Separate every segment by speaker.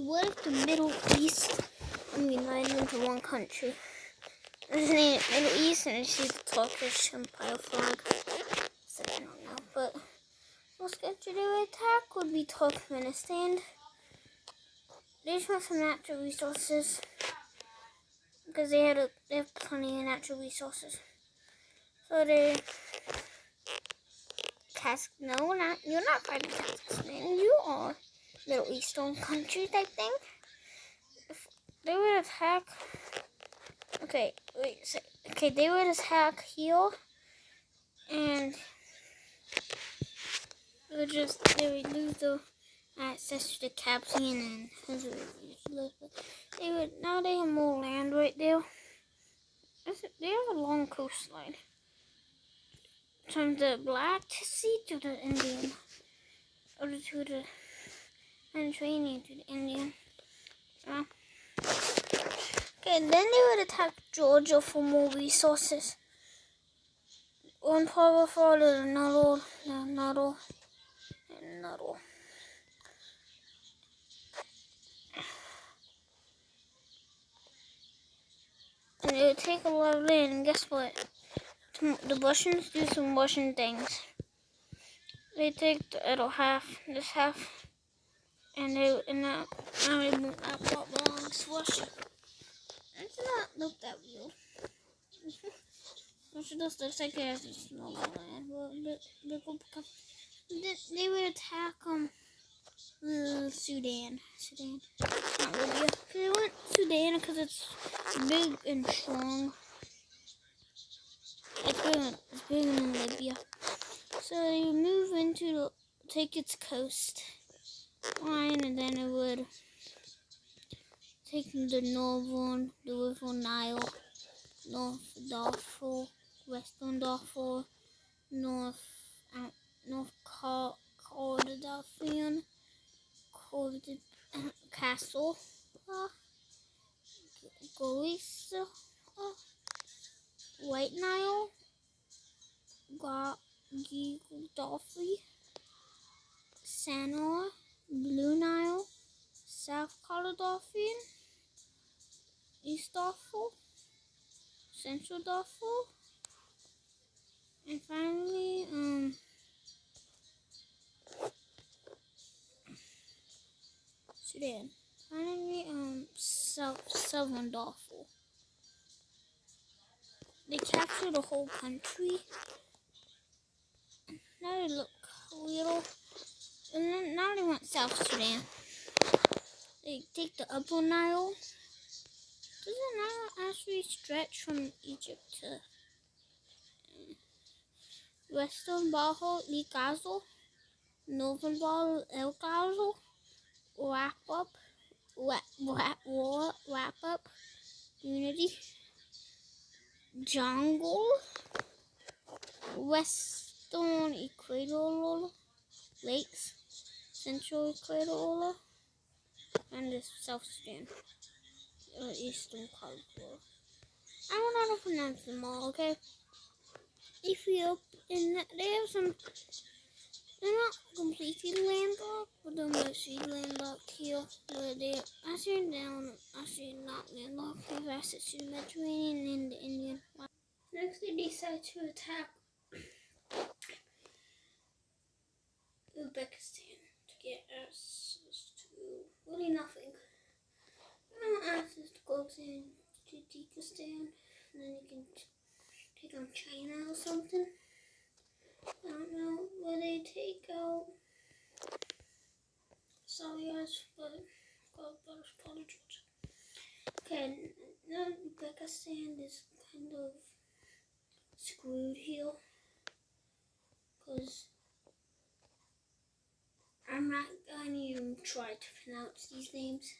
Speaker 1: what if the Middle East united into one country? There's the Middle East, and you see the Turkish Empire flag. So I don't know, but most country they would attack would be Turkmenistan. They just want some natural resources because they have plenty of natural resources. So they no, you're not fighting Kazakhstan. You are Middle Eastern countries, I think. If they would attack. Okay, they would attack here, and they would lose the access to the Caspian and they have more land right there. They have a long coastline. From the Black Sea to the Indian, or to the Mediterranean to the Indian. Okay, then they would attack Georgia for more resources. One power for the Nuddle. And it would take a lot of land, and guess what? The Russians do some Russian things. They take the other half, this half, and now they move that what belongs to Russia. It does not look that real. Russia just looks like it has this normal land, but they would attack Sudan, not Libya. They want Sudan because it's big and strong. It's bigger than Libya. So they would move take its coast line, and then it would take the river Nile, North Darfur, Western Darfur, North Kordofan, Castle, Goisa, White Nile, Gaddafi, Sanor, Blue Nile, South Kordofan, East Darfur, Central Darfur, and finally, Sudan. Finally, Southern Darfur. They captured the whole country. Now they look a little, and then now they want South Sudan. They take the Upper Nile. Does the Nile actually stretch from Egypt to Western Bahr el Ghazal, Northern Bahr el Ghazal, wrap up, Unity, Jungle, Western Equatorial Lakes, Central Equatorial, and the South Sudan, Eastern Corridor. I don't know how to pronounce them all, okay? Ethiopia, and they have some. They're not completely landlocked, but they're mostly landlocked here. But they're actually not landlocked. They've access to the Mediterranean and the Indian. Next, they decide to attack Uzbekistan to get access to really nothing. Access to Kyrgyzstan, to Tajikistan, and then you can take on China or something. I don't know where they take out. Sorry guys, but apologies. Okay, now Uzbekistan is kind of screwed here because I'm not going to even try to pronounce these names.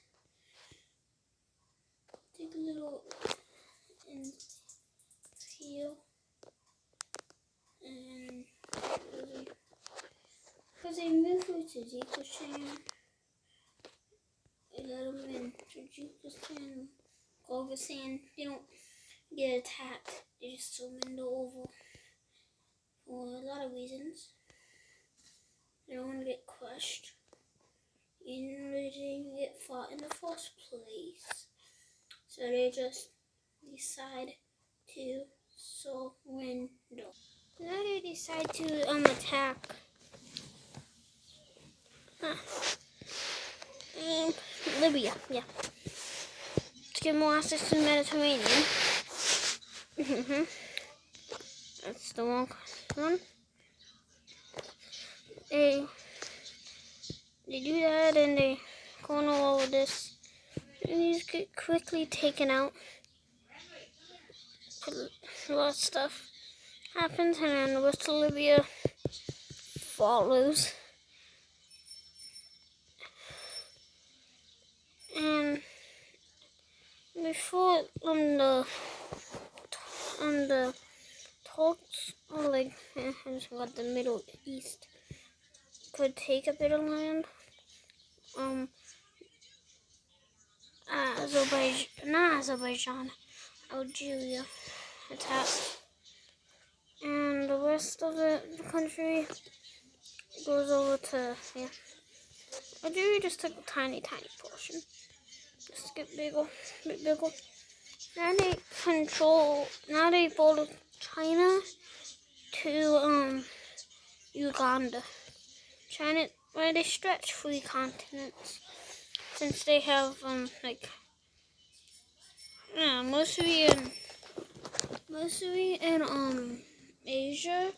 Speaker 1: Take a little in here and because they moved to Tajikistan, a little in Tajikistan, Kyrgyzstan, they don't get attacked. They just surrender over for a lot of reasons. They don't want to get crushed. They get fought in the first place. So they just decide to surrender. Now they decide to attack Libya. Yeah. To get more access to the Mediterranean. That's the wrong one. They do that and they corner all of this. And these get quickly taken out. A lot of stuff happens and then the rest of Libya follows. And before the talks, or like I just got the Middle East could take a bit of land. Algeria attacked, and the rest of the country goes over to Algeria just took a tiny portion, just to get bit bigger. Now they border China to Uganda. China, where they stretch 3 continents, since they have mostly in Asia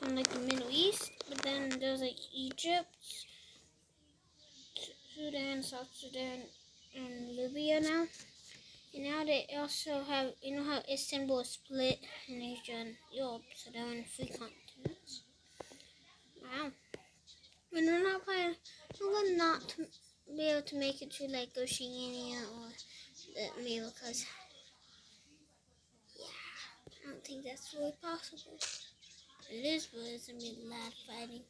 Speaker 1: and like the Middle East, but then there's like Egypt, Sudan, South Sudan, and Libya now. And now they also have, how Istanbul is split in Asia and Europe, so they're on 3 continents. Wow. And they're not going to be able to make it to like Oceania or the Americas. Yeah, I don't think that's really possible. It is, but it's going to be a lot of fighting.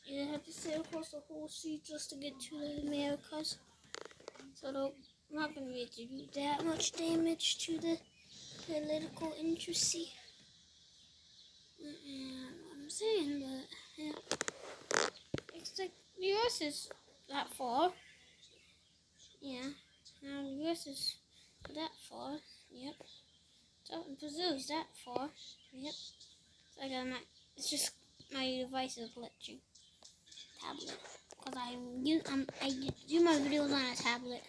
Speaker 1: You have to sail across the whole sea just to get to the Americas. So they're not going to be able to do that much damage to the political interest. I'm saying, but yeah. It's like the US is that far. Yeah. Now the US is that far. Yep. So Brazil is that far. Yep. So it's just my device is glitching. Tablet. Because I do my videos on a tablet.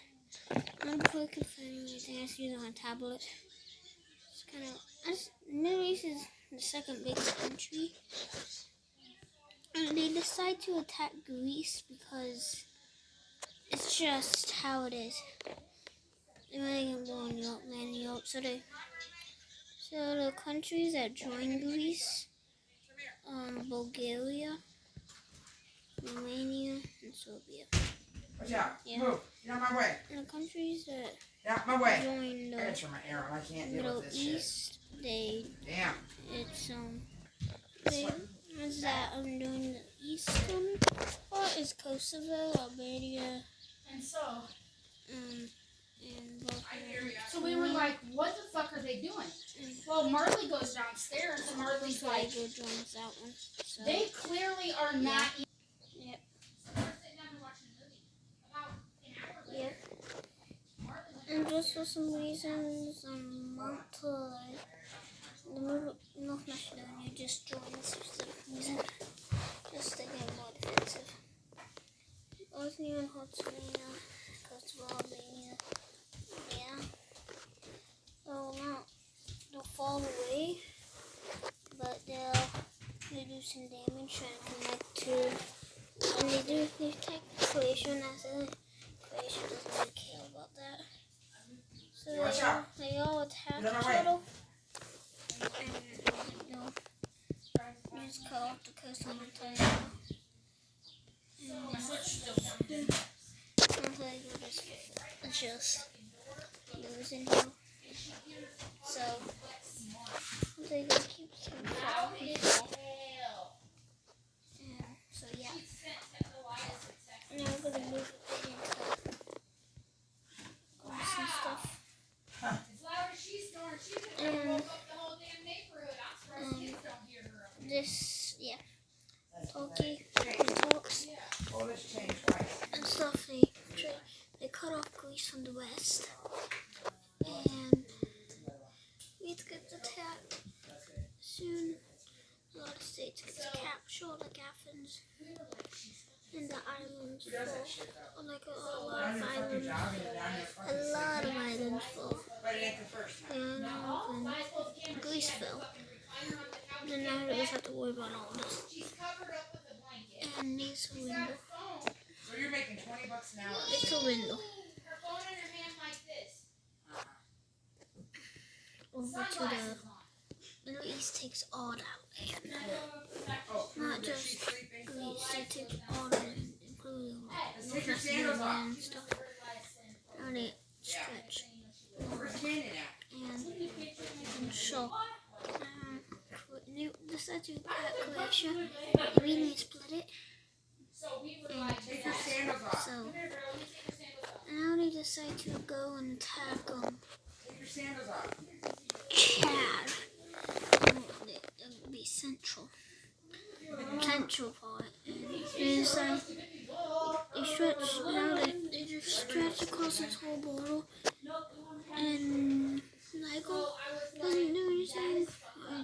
Speaker 1: I'm quick and find anything I use on a tablet. It's kind of, Middle East is the second biggest country. And they decide to attack Greece because it's just how it is. They're really going to go in Europe, land in Europe. So the countries that join Greece, Bulgaria, Romania, and Serbia.
Speaker 2: Watch out.
Speaker 1: Yeah.
Speaker 2: Move. Get out of my way.
Speaker 1: And the countries that
Speaker 2: my way.
Speaker 1: join the
Speaker 2: I turn my arrow. I can't deal
Speaker 1: Middle
Speaker 2: with this
Speaker 1: East,
Speaker 2: shit.
Speaker 1: Ones that I'm doing the eastern part is Kosovo, Albania,
Speaker 3: And so
Speaker 1: and Bosnia.
Speaker 3: So we were like, what the fuck are they doing? Well, Marley goes downstairs and Marley's like,
Speaker 1: Sligo joins that one. So.
Speaker 3: they clearly are not.
Speaker 1: Yep.
Speaker 3: So we're sitting down and watching a movie. About an hour later,
Speaker 1: Yep.
Speaker 3: Marley went
Speaker 1: And just for some reasons, North Macedonia just joined this specific reason, just to get more defensive. Bosnia and Herzegovina, Kosovo, Albania, yeah. So now they'll fall away, but they do some damage and connect to, and they attack Croatia, and Croatia doesn't really care about that. So they all attack each other. And you just cut off the coast of Montenegro. And Montenegro just losing here. So Montenegro keeps him falling. And so yeah. Now we're gonna move it into some stuff. This, yeah, Turkey talks
Speaker 2: Oh, this changed twice.
Speaker 1: and stuff. They try they cut off Greece from the West, and Greece gets attacked. Soon, a lot of states get captured, like Athens, and the islands fall. Like a lot of islands. A lot of islands fall. And Greece fell. And now they just have to worry about all this. And there's a window.
Speaker 2: So you're making $20 an hour.
Speaker 1: It's a window. Over to the Middle East takes all that land. Not just Greece, they take all the land, including Macedonia and stuff. And they stretch. And so, they decided to attack Croatia. They really split it. So, now they decide to go and attack Chad. That would be central part. And they decide they stretch. Now they just stretch across this whole border, and Niger doesn't do anything.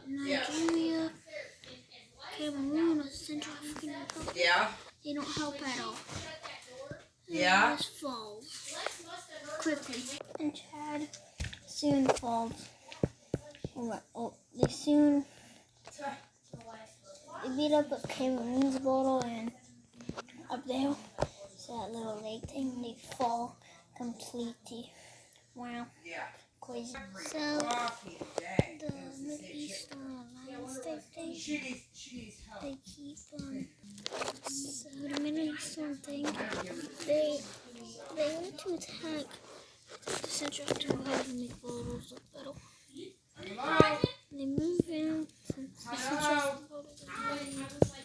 Speaker 1: Nigeria, Cameroon, or Central African Republic.
Speaker 2: Yeah.
Speaker 1: They don't help at all.
Speaker 2: Yeah.
Speaker 1: They just fall quickly. And Chad soon falls. They beat up a Cameroon's bottle, and up there, so that little lake thing, they fall completely. Wow.
Speaker 2: Yeah.
Speaker 1: Crazy. So, the Middle Eastern Alliance thing, they keep so the Middle Eastern thing, they want to attack the Central African Republic and make bottles of metal. They move in since the Central African Republic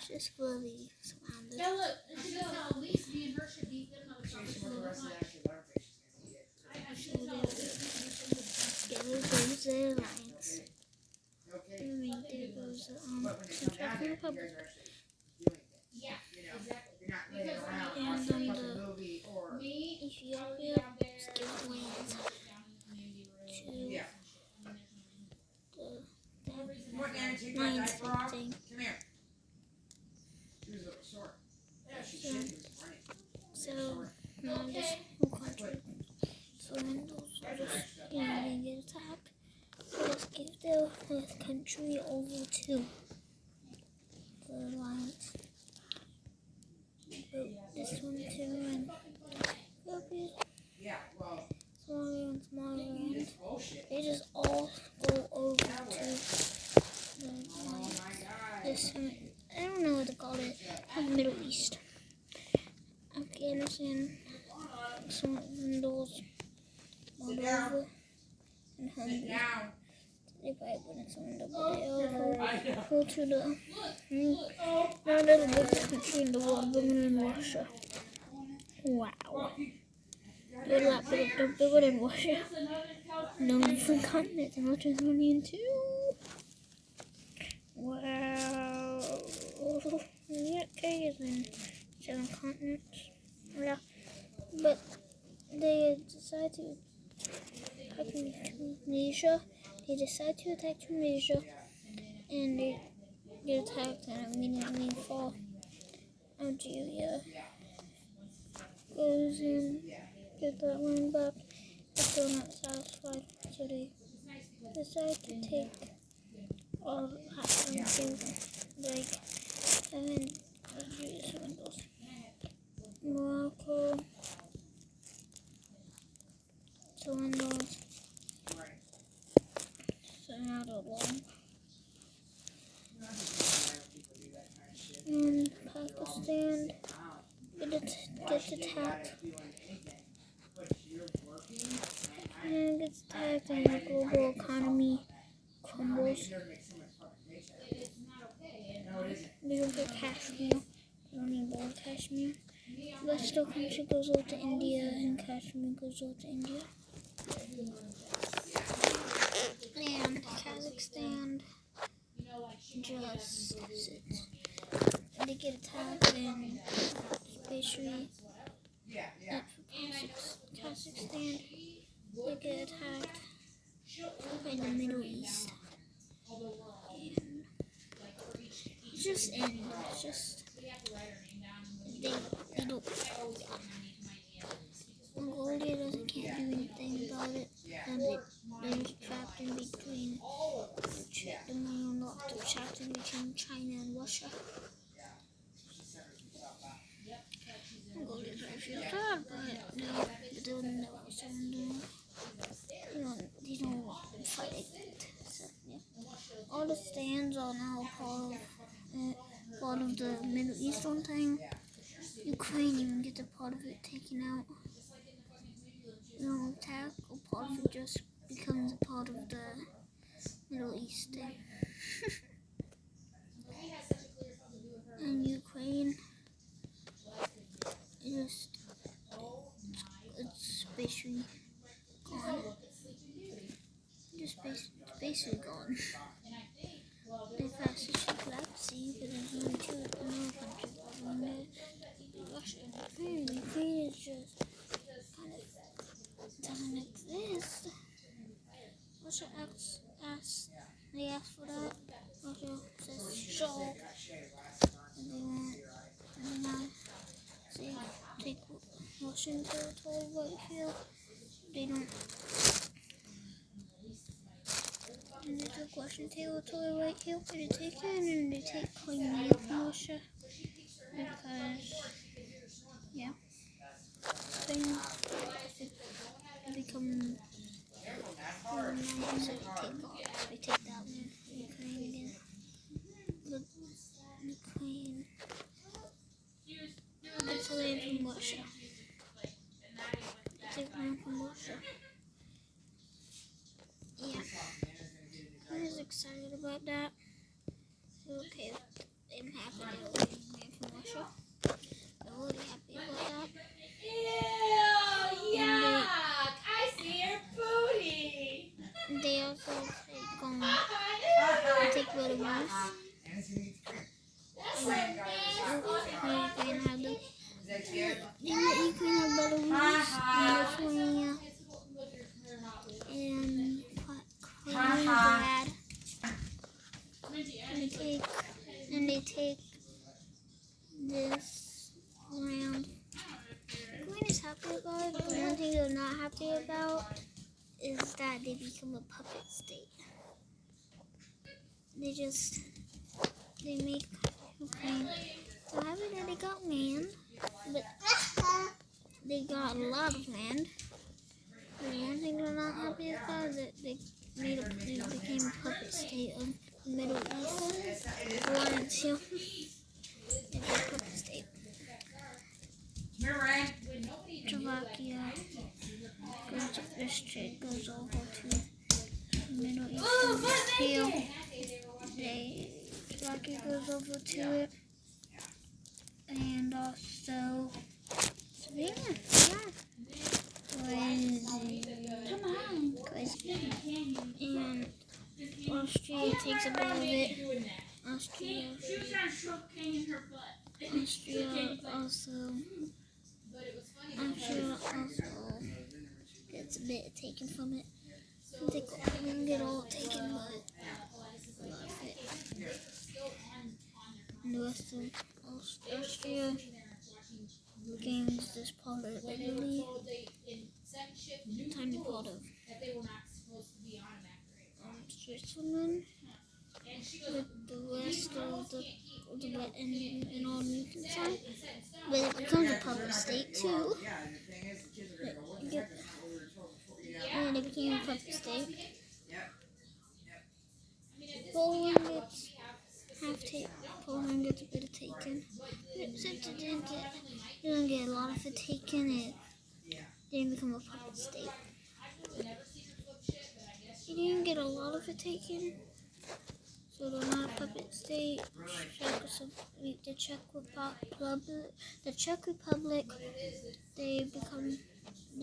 Speaker 1: just really surrounded.
Speaker 3: Now look, at least me and her should beat them.
Speaker 1: There goes the alliance. I mean, there goes Central African Republic.
Speaker 3: Yeah, exactly.
Speaker 1: And Ethiopia still wins to the Lions thing.
Speaker 2: Come here.
Speaker 1: So now this whole country, so Windows will just, they get attacked. So let's give the country over to the Alliance. This one too, and Ethiopia, Somaliland, they just all go over to the this one. I don't know what to call it. Middle East, Afghanistan, some Windows, Moldova, and Hungary. They probably wouldn't surrender, but they all go to the biggest country in the world, bigger than Russia. Wow. They're a lot bigger than Russia. No different continents, and Russia's only in 2. Wow. Yeah, okay, is in 7 continents. Yeah. But they decide to attack Tunisia. They decide to attack Tunisia, and they get attacked and immediately fall. Algeria goes in, get that one back, but still not satisfied, so they decide to take all the things like 7 Windows. Morocco, so Windows. So now they're long. And Pakistan gets attacked. And gets attacked, and the global economy crumbles. We don't get Kashmir. We don't need more Kashmir. The rest of the country goes over to India, and Kashmir goes over to India. And Kazakhstan just sits. They get attacked, and especially
Speaker 2: Yeah.
Speaker 1: at Kazakhstan. They get attacked by the Middle East. And just end. Just they don't. Mongolia can't do anything about it. And they're just trapped in between. The main lot of trapped in between China and Russia. Mongolia very feel bad, but no, they'll never surrender. They don't want to fight it. So, yeah. All the stands are now part of the Middle Eastern thing. Ukraine even gets a part of it taken out. Attack, or part of it just becomes a part of the Middle East thing. And Ukraine is it's basically gone. Basically gone. They passed the Black Sea, but there's only two more countries on there. Russia and Ukraine. Ukraine is just kind of doesn't exist. Russia they asked for that. Russia says sure. And they want, and now they take Russian territory right here. They don't. And they took Russian territory right here for the taking, and they take Crimea from Russia. Because, yeah, Spain become. So they take that one from Ukraine again. But Ukraine gets land from Russia. They take land from Russia. Yeah. I was excited about that. Okay, I'm happy they were taking land from Russia. I'm really happy about that.
Speaker 3: Ew, yuck! I see your booty!
Speaker 1: They also take Belarus.
Speaker 3: That's so nasty!
Speaker 1: Ukraine have Belarus and Lithuania and Kaliningrad. And they take this land. Ukraine is happy about it, but one thing they're not happy about is that they become a puppet state. They make Ukraine so happy that they got land, but they got a lot of land. But one thing they're not happy about is that they became a puppet state of the Middle East. They wanted to make a puppet state. Slovakia goes over to the Middle East hill. Slovakia goes over to it, and also Slovenia. Crazy. And Austria takes a bit of it. Austria also gets a bit taken from it. They don't get all taken, but a lot of it. And the rest of Austria gains this part of Italy, tiny part of Switzerland, with the rest of the and all Newton side. But it becomes a puppet state too. And it became a puppet state. Poland gets a bit of taken. Since it didn't get a lot of it taken, it didn't become a puppet state. It didn't get a lot of it taken, so they're not a puppet state. The Czech Republic, they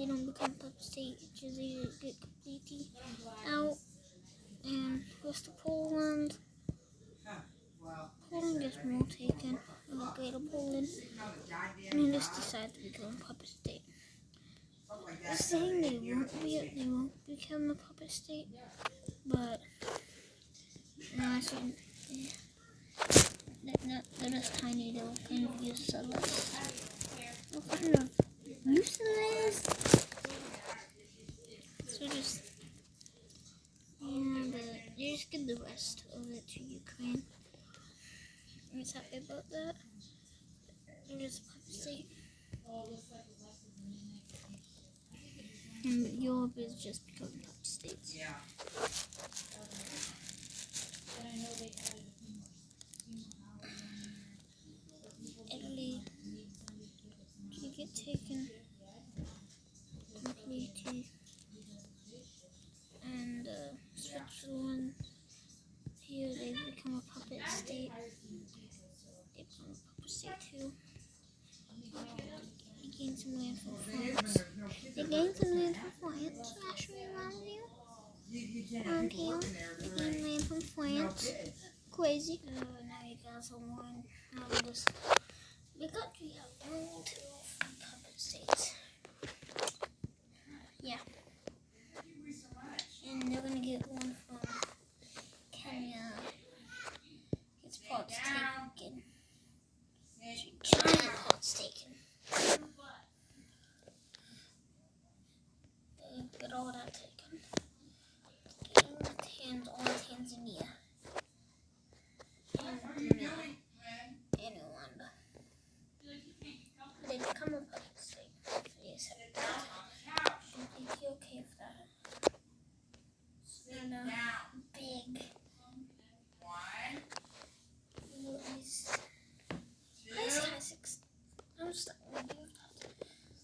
Speaker 1: don't become puppet state, because they get completely out. And rest of Poland gets more taken, in the Greater Poland. And just decide to become a puppet state.
Speaker 2: Something like
Speaker 1: They're
Speaker 2: that.
Speaker 1: saying they won't become a puppet state, but no, they're just tiny little kind of useless. What kind of useless? So just they just give the rest of it to Ukraine. I'm just happy about that. They're just a puppet state. And Europe is just becoming puppet states.
Speaker 2: Yeah.
Speaker 1: Italy can get taken completely, and Switzerland here they become a puppet state. They become a puppet state too. They gain some land from France. They gain some land from France. Actually, around here.
Speaker 2: You can't
Speaker 1: Around
Speaker 2: have people
Speaker 1: here.
Speaker 2: working there.
Speaker 1: They
Speaker 2: They're
Speaker 1: gain land from
Speaker 2: no
Speaker 1: France.
Speaker 2: kids.
Speaker 1: Crazy. Now you guys are one. This big country have 1, 2, 3 puppet states. Yeah. And they're gonna get one from Kenya. Its parts taken. Giant parts taken. They get all that taken. And all Tanzania. And Rwanda. They become a puppet state. Yes, okay with that. And big.
Speaker 2: One,
Speaker 1: Middle East.
Speaker 2: two,
Speaker 1: I just had 6. I'm just not going to do that.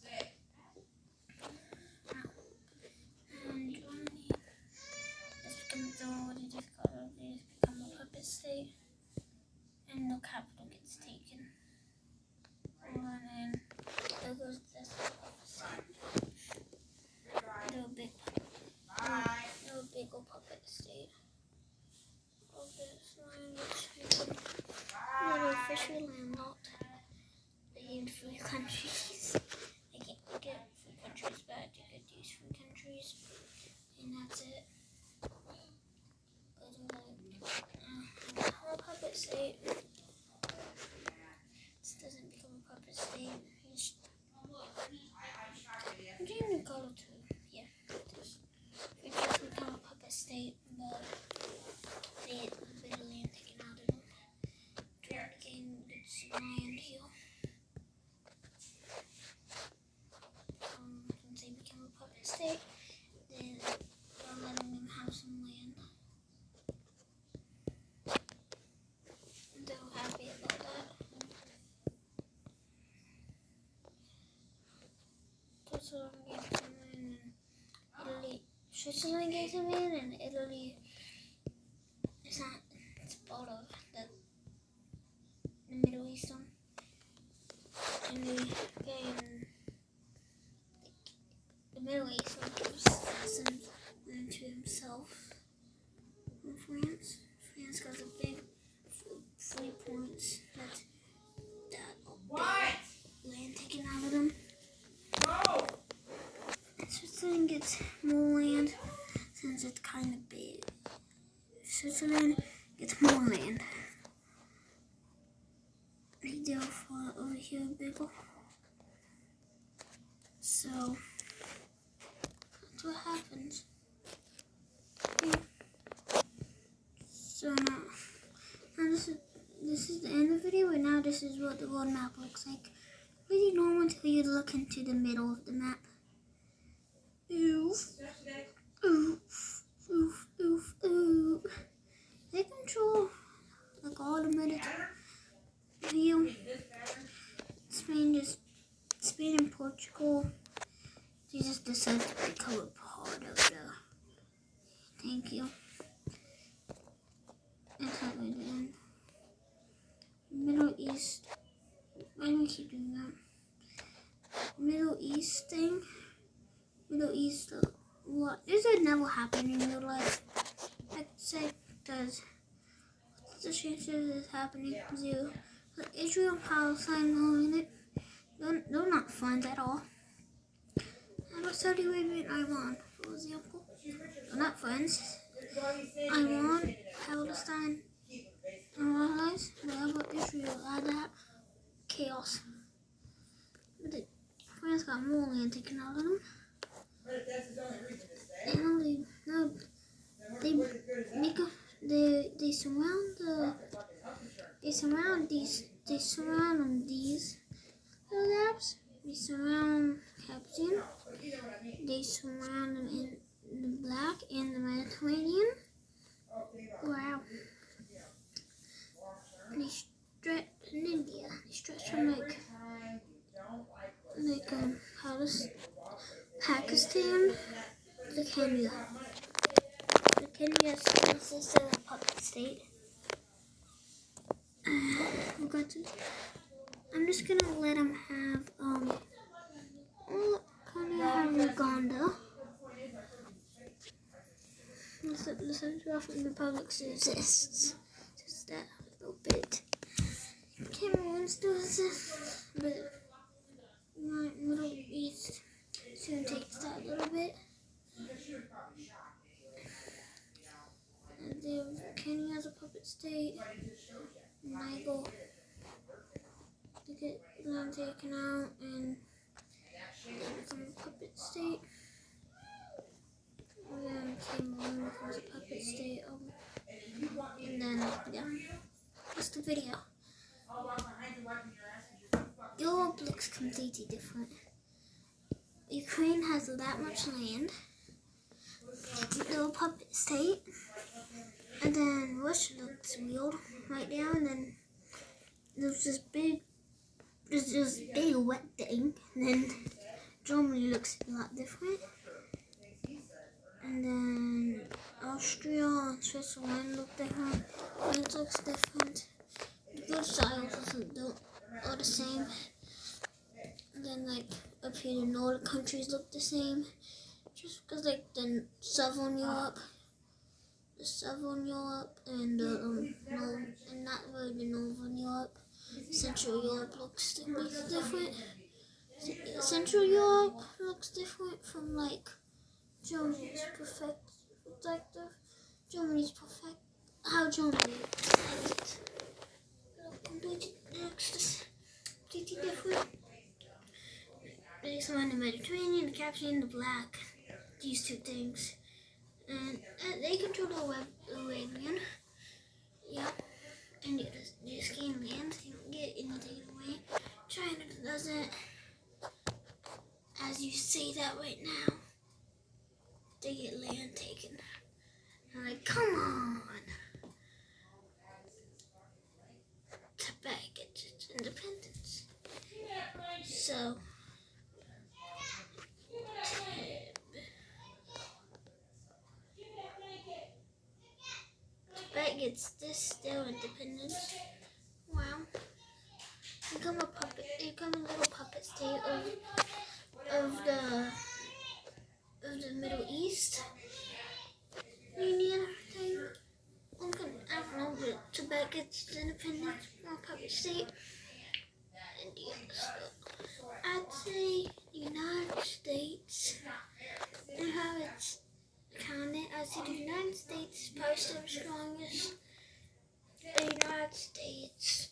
Speaker 2: 6.
Speaker 1: And Germany has become already difficult. They become a puppet state. And the capital gets taken. And then there goes this puppet state. They're a big old puppet state. All this land is taken. Little officially landlocked. They gained 3 countries. They can't get 3 countries back. You get these 3 countries. And that's it. Become a puppet state. This doesn't become a puppet state. I'm trying to go to, yeah, this. It just become a puppet state, but they had a bit of land taken out of them. Trying to gain some land here. Since they became a puppet state, then they're letting them have some land. They're happy about that. Switzerland gave some land, and Italy is not. It's part of the Middle East, and they gain the Middle East gives some land to himself. And France got a big 3 points. That's
Speaker 2: What?
Speaker 1: land taken out of them.
Speaker 2: Go.
Speaker 1: Switzerland gets more land since it's kind of big. Switzerland gets more land. Big deal for over here, bigger. So that's what happens. Yeah. So now this is the end of the video, and now this is what the world map looks like. Pretty normal until you look into the middle of the map. Oof. Oof. Oof. Oof. Oof. They control like all the Mediterranean. Spain and Portugal. They just decided to become a part of the. Thank you. That's how we do. Middle East. Why do we keep doing that? Middle East thing. Middle East. What? This would never happen in real life. I'd say does. What's the chances of this happening? 0. But Israel and Palestine knowing it. funds at all. How about Saudi Arabia and Iran, for example? Well, not friends. Iran, Palestine, and allies. But how about Israel? Add that. Chaos. But France got more land taken out of them. And only no, they make a, they surround the they surround these little apps. They surround Caspian. They surround them in the Black and the Mediterranean. Wow. They stretch in India. They stretch from Pakistan to Kenya. The Kenya consists of a puppet state. I'm just gonna let them have Kenya have Uganda. The Central African Republic exists. Just that little bit. Cameroon still exists, but Middle East soon takes that little bit. And Kenya has a puppet state. Niger to get land taken out and become a puppet state. And then Cameroon becomes a puppet state. And then, yeah, that's the video. Europe looks completely different. Ukraine has that much land, little puppet state, and then Russia looks weird right now, and then there's this big wet thing, and then Germany looks a lot different, and then Austria and Switzerland look different, France looks different, the British Isles are the same. And then up here the Nordic countries look the same, just because the Southern Europe and and not really the Northern Europe, Central Europe looks completely different. Central Europe looks different from Germany's perspective. How Germany has it. Looks completely different. They surround the Mediterranean, the Caspian, the Black, these two things. And they control the Arabian. Yeah. And you just gain land, you don't get anything away. China doesn't. As you say that right now, they get land taken. I'm come on. Tibet gets its independence. So, Tibet gets their independence. Wow. Become a little puppet state of the Middle East. Union thing. I don't know, but Tibet gets its independence from a puppet state. India. So I'd say the United States and how it's counted. I'd say the United States is probably still the strongest. The United States,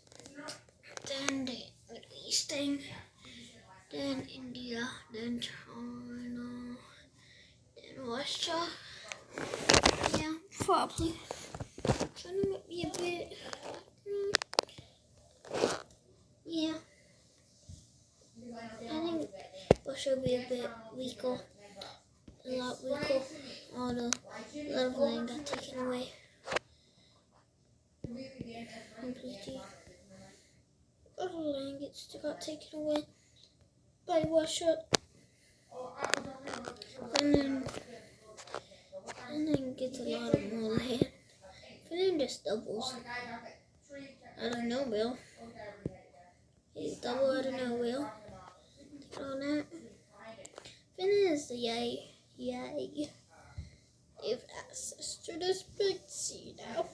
Speaker 1: then the Middle East thing, then India, then China, then Russia. Yeah, probably. China might be a bit. Yeah. I think Russia will be a bit weaker. A lot weaker. A lot of land got taken away. Completely. A lot of land got taken away by Russia. And then gets a lot of more land. Finland just doubles. Out of nowhere. He's double out of nowhere. Take all that. Finland is the yay. They have access to this big sea now.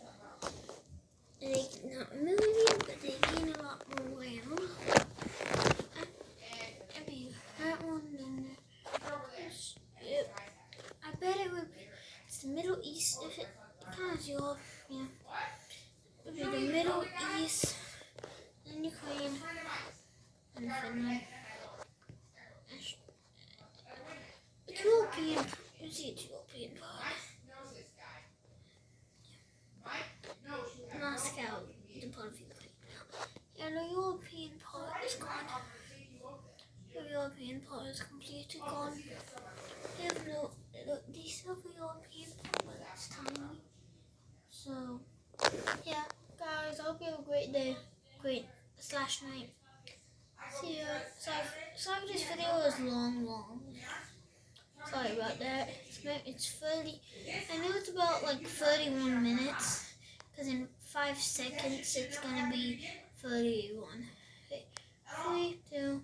Speaker 1: And they not a million, but they gain a lot more land. I mean, in Finland. Ethiopian. Who's the Ethiopian part? Moscow, the part of Ukraine. And the European part is gone. The European part is completely gone. They have no, they still have the European part, but it's tiny. So, yeah, guys, I hope you have a great day, great slash night. See ya. Sorry this video is long. Sorry about that. It's 30, I know it's about like 31 minutes, because in 5 seconds it's gonna be 31. Okay, 3, 2,